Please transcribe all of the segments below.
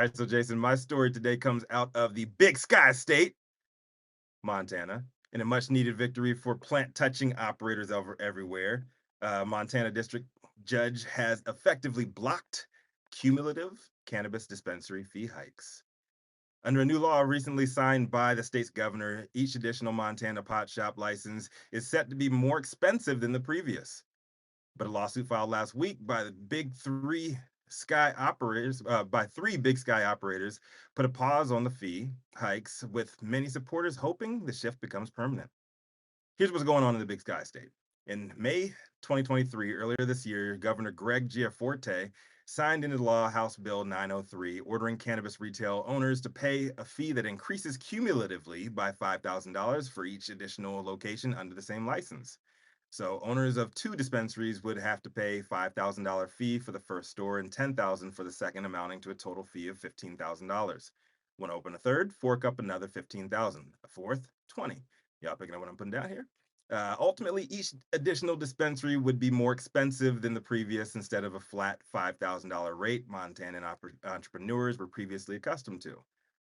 All right, so Jason, my story today comes out of the Big Sky State, Montana, in a much needed victory for plant touching operators over everywhere. Montana District Judge has effectively blocked cumulative cannabis dispensary fee hikes. Under a new law recently signed by the state's governor, each additional Montana pot shop license is set to be more expensive than the previous. But a lawsuit filed last week by the big three sky operators, by three big sky operators, put a pause on the fee hikes, with many supporters hoping the shift becomes permanent. Here's what's going on in the Big Sky State. In May 2023, earlier this year, Governor Greg Giaforte signed into law House Bill 903, ordering cannabis retail owners to pay a fee that increases cumulatively by $5,000 for each additional location under the same license. So owners of two dispensaries would have to pay $5,000 fee for the first store and $10,000 for the second, amounting to a total fee of $15,000. Want to open a third, fork up another $15,000. A fourth, 20. Y'all picking up what I'm putting down here? Ultimately, each additional dispensary would be more expensive than the previous instead of a flat $5,000 rate Montana entrepreneurs were previously accustomed to.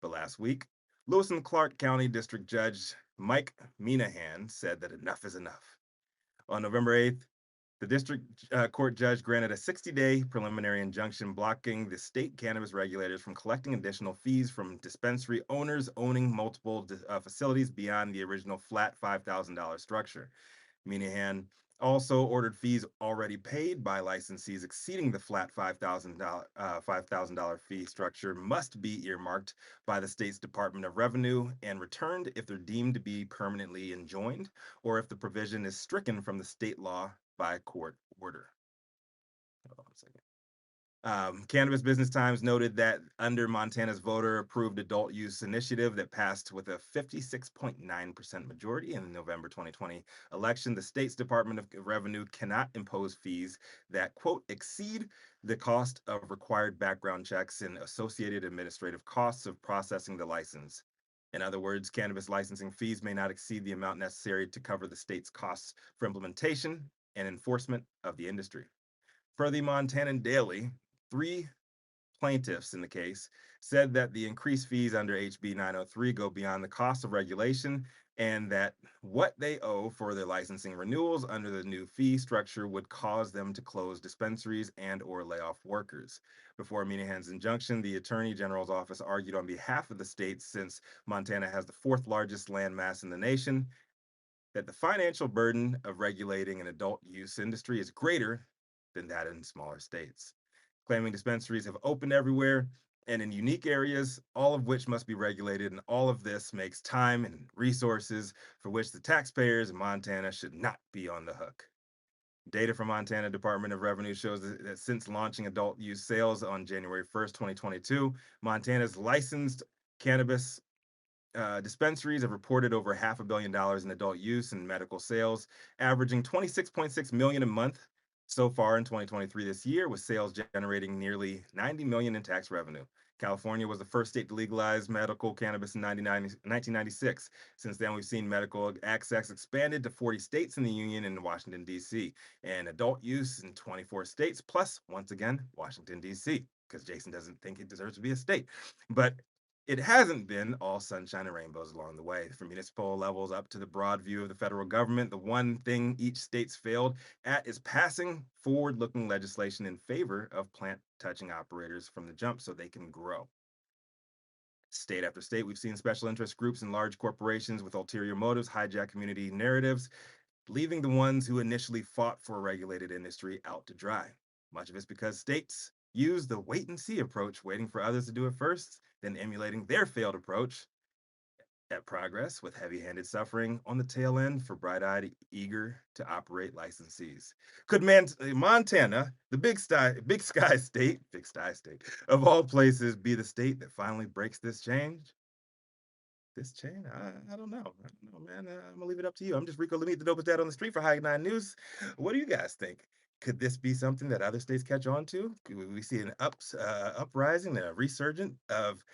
But last week, Lewis and Clark County District Judge Mike Minahan said that enough is enough. On November 8th, the district court judge granted a 60-day preliminary injunction blocking the state cannabis regulators from collecting additional fees from dispensary owners owning multiple facilities beyond the original flat $5,000 structure. Minahan also ordered fees already paid by licensees exceeding the flat $5,000 fee structure must be earmarked by the state's Department of Revenue and returned if they're deemed to be permanently enjoined or if the provision is stricken from the state law by court order. Hold on a second. Cannabis Business Times noted that under Montana's voter approved adult use initiative that passed with a 56.9% majority in the November 2020 election, the state's Department of Revenue cannot impose fees that, quote, exceed the cost of required background checks and associated administrative costs of processing the license. In other words, cannabis licensing fees may not exceed the amount necessary to cover the state's costs for implementation and enforcement of the industry. Per the Montanan Daily, three plaintiffs in the case said that the increased fees under HB 903 go beyond the cost of regulation and that what they owe for their licensing renewals under the new fee structure would cause them to close dispensaries and or lay off workers. Before Minahan's injunction, the Attorney General's office argued on behalf of the state, since Montana has the fourth largest land mass in the nation, that the financial burden of regulating an adult use industry is greater than that in smaller states, claiming dispensaries have opened everywhere and in unique areas, all of which must be regulated. And all of this makes time and resources for which the taxpayers in Montana should not be on the hook. Data from Montana Department of Revenue shows that since launching adult use sales on January 1st, 2022, Montana's licensed cannabis dispensaries have reported over $500 million in adult use and medical sales, averaging 26.6 million a month so far in 2023 this year, with sales generating nearly 90 million in tax revenue. California was the first state to legalize medical cannabis in 1996. Since then, we've seen medical access expanded to 40 states in the union and Washington, D.C., and adult use in 24 states, plus, once again, Washington, D.C., because Jason doesn't think it deserves to be a state. But it hasn't been all sunshine and rainbows along the way. From municipal levels up to the broad view of the federal government, the one thing each state's failed at is passing forward-looking legislation in favor of plant-touching operators from the jump so they can grow. State after state, we've seen special interest groups and large corporations with ulterior motives hijack community narratives, leaving the ones who initially fought for a regulated industry out to dry. Much of it's because states use the wait and see approach, waiting for others to do it first, then emulating their failed approach at progress with heavy-handed suffering on the tail end for bright-eyed, eager to operate licensees. Could Montana, the big sky state of all places, be the state that finally breaks this change? This chain? I don't know. I don't know, man. I'm gonna leave it up to you. I'm just Rico Lemit, the dopest dad on the street for High Nine News. What do you guys think? Could this be something that other states catch on to? Could we see an uprising, a resurgent of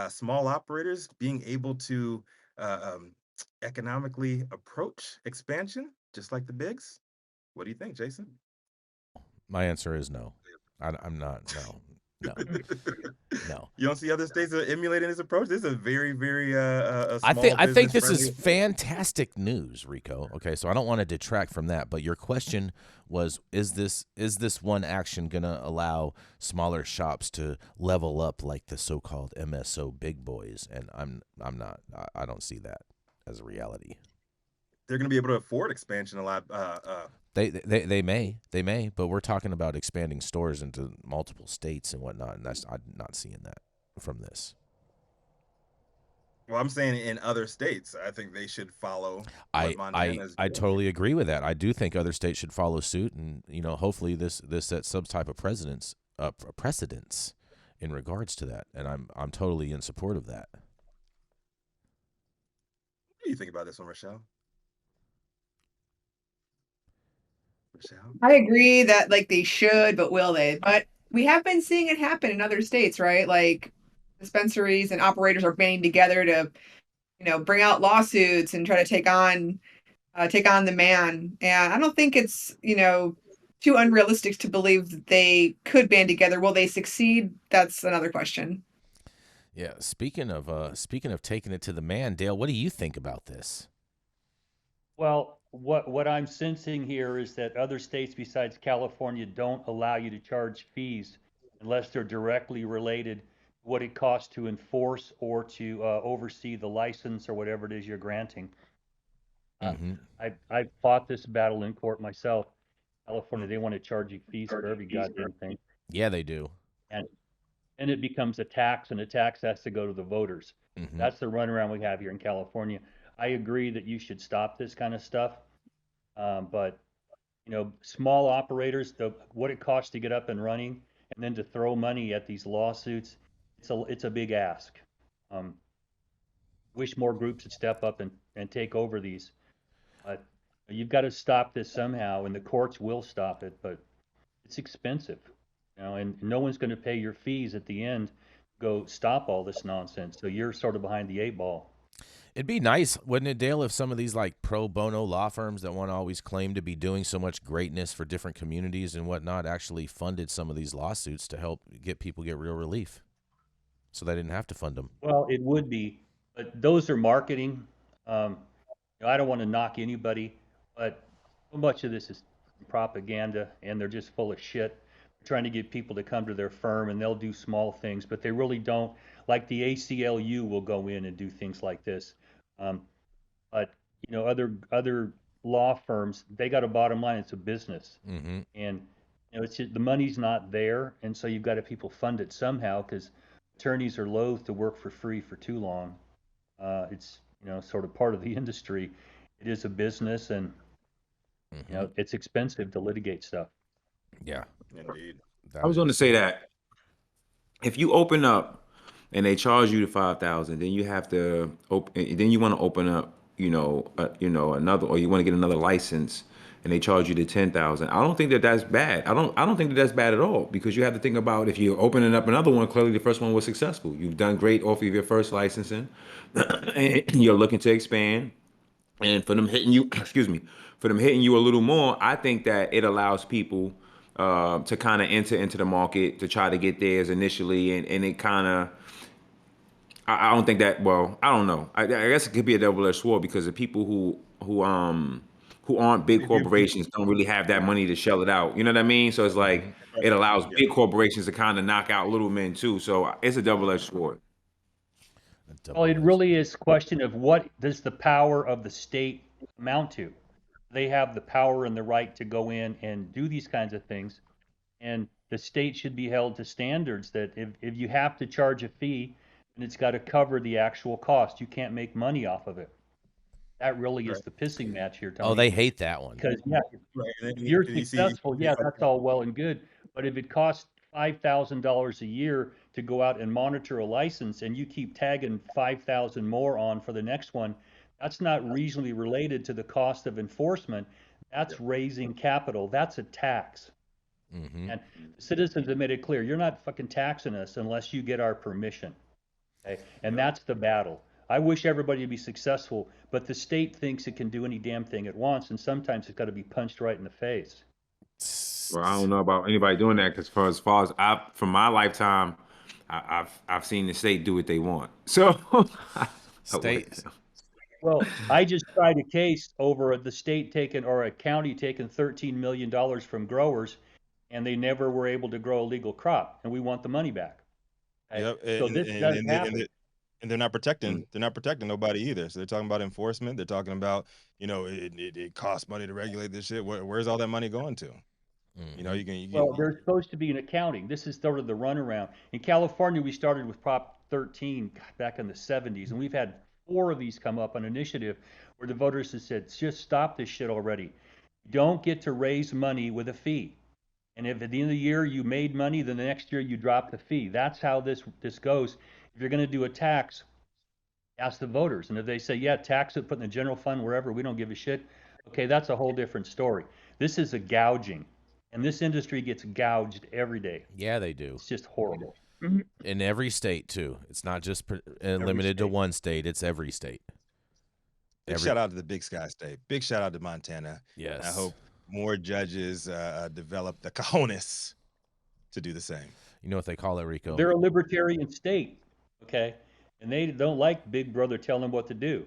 small operators being able to uh, um, economically approach expansion, just like the bigs? What do you think, Jason? My answer is no. I'm not. No. No, no. You don't see other states emulating this approach. This is a very, very a small I think business this is friendly approach. fantastic news, Rico. Okay, so I don't want to detract from that, but your question was, is this one action going to allow smaller shops to level up like the so-called MSO big boys? And I'm not. I don't see that as a reality. They're going to be able to afford expansion a lot. They may, but we're talking about expanding stores into multiple states and whatnot, and that's I'm not seeing that from this. Well, I'm saying in other states, I think they should follow what Montana is I doing totally here. agree with that. I do think other states should follow suit, and hopefully this sets some type of precedence in regards to that. And I'm totally in support of that. What do you think about this one, Rochelle? Rochelle? I agree that like they should, but will they? But we have been seeing it happen in other states, right? Like dispensaries and operators are banding together to, bring out lawsuits and try to take on the man. And I don't think it's, too unrealistic to believe that they could band together. Will they succeed? That's another question. Yeah. Speaking of taking it to the man, Dale, what do you think about this? Well, what I'm sensing here is that other states besides California don't allow you to charge fees unless they're directly related to what it costs to enforce or to oversee the license or whatever it is you're granting. Uh, Mm-hmm. I've fought this battle in court myself. California, they want to charge you fees for every goddamn thing, Yeah, they do. and and it becomes a tax, and the tax has to go to the voters. Mm-hmm. That's the runaround we have here in California. I agree that you should stop this kind of stuff, but small operators, what it costs to get up and running, and then to throw money at these lawsuits, it's a big ask. Um, wish more groups would step up and take over these. But you've got to stop this somehow, and the courts will stop it, but it's expensive, and no one's going to pay your fees at the end. Go stop all this nonsense. So you're sort of behind the eight ball. It'd be nice, wouldn't it, Dale, if some of these like pro bono law firms that want to always claim to be doing so much greatness for different communities and whatnot actually funded some of these lawsuits to help get people get real relief, so they didn't have to fund them. Well, it would be, but those are marketing. Um, I don't want to knock anybody, but so much of this is propaganda, and they're just full of shit. They're trying to get people to come to their firm, and they'll do small things, but they really don't. Like the ACLU will go in and do things like this. Um, but other law firms, they got a bottom line. It's a business, Mm-hmm. and it's just, the money's not there, and so you've got to people fund it somehow because attorneys are loath to work for free for too long. It's sort of part of the industry. It is a business, and Mm-hmm. it's expensive to litigate stuff. Yeah, Indeed. I that was going to is. say that if you open up and they charge you the 5,000, then you have to open. Then you want to open up, another, or you want to get another license, and they charge you the 10,000. I don't think that that's bad. I don't think that that's bad at all because you have to think about if you're opening up another one. Clearly, the first one was successful. You've done great off of your first licensing, and you're looking to expand. And for them hitting you, excuse me, for them hitting you a little more, I think that it allows people to kind of enter into the market to try to get theirs initially, and it kind of, I don't think that. Well, I don't know. I guess it could be a double-edged sword because the people who aren't big They do. corporations don't really have that money to shell it out. You know what I mean? So it's like Mm-hmm. it allows Yeah. big corporations to kind of knock out little men too. So it's a double-edged sword. A Well, it double-edged. really is a question of what does the power of the state amount to. They have the power and the right to go in and do these kinds of things, and the state should be held to standards that if you have to charge a fee, then it's got to cover the actual cost. You can't make money off of it. That really is Right. the pissing match here, Oh, Tony. they hate that one. Because yeah, Right. if you're And you see, successful, yeah, that's all well and good. But if it costs $5,000 a year to go out and monitor a license, and you keep tagging 5,000 more on for the next one, that's not reasonably related to the cost of enforcement. That's raising capital. That's a tax. Mm-hmm. And citizens have made it clear, you're not fucking taxing us unless you get our permission. Okay? And yep. that's the battle. I wish everybody would be successful, but the state thinks it can do any damn thing it wants, and sometimes it's got to be punched right in the face. Well, I don't know about anybody doing that because as far as I, from my lifetime, I've seen the state do what they want. So I State. wouldn't know. Well, I just tried a case over the state taking or a county taking $13 million from growers, and they never were able to grow a legal crop, and we want the money back. Okay? Yep, So this does happen. and Mm. they're not protecting nobody either. So they're talking about enforcement. They're talking about, it costs money to regulate this shit. Where's all that money going to? Mhm. Well, there's supposed to be an accounting. This is sort of the runaround. In California, we started with Prop 13 back in the 70s, and we've had 4 of these come up on initiative where the voters have said, just stop this shit already. You don't get to raise money with a fee. And if at the end of the year you made money, then the next year you drop the fee. That's how this goes. If you're going to do a tax, ask the voters. And if they say, yeah, tax it, put in the general fund, wherever, we don't give a shit. Okay, that's a whole different story. This is a gouging. And this industry gets gouged every day. Yeah, they do. It's just horrible. In every state too. It's not just Every limited to state. one state. It's every state. Big Every shout out to the Big Sky State. Big shout out to Montana. I yes. hope more judges develop the cojones to do the same. You know what they call it, Rico? They're a libertarian state, okay? And they don't like Big Brother telling them what to do.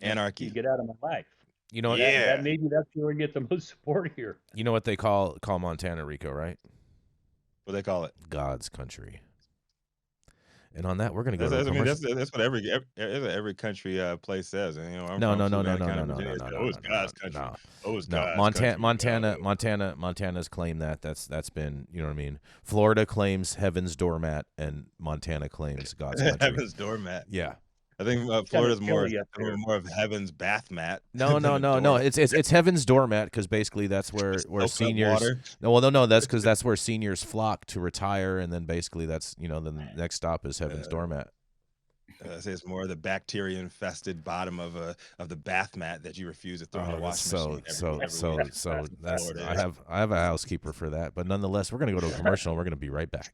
You Anarchy. get out of my life. You know what? Yeah. That maybe that's where we get the most support here. You know what they call Montana, Rico, right? What they call it? God's country. And on that, we're gonna go That's, to a I mean, commercial. that's what every country place says. And, I'm No, from no, no, no, Fluent no, County, no, no, no, Virginia. They no, say, no, oh, no, it's no, God's no, country. no. Oh, it's No, God's country. Montana's claimed that. That's been, you know what I mean. Florida claims heaven's doormat, and Montana claims God's country. Heaven's doormat. Yeah. I think Kinda Florida's more chilly up there. more of heaven's bath mat No, than no, a no, no. doormat. It's heaven's doormat because basically that's where Soak up seniors. water. No, well, no. That's because that's where seniors flock to retire, and then basically that's then the next stop is heaven's doormat. I say it's more of the bacteria infested bottom of the bath mat that you refuse to throw in the washing machine every week. So that's Florida I is. have a housekeeper for that, but nonetheless, we're gonna go to a commercial. And we're gonna be right back.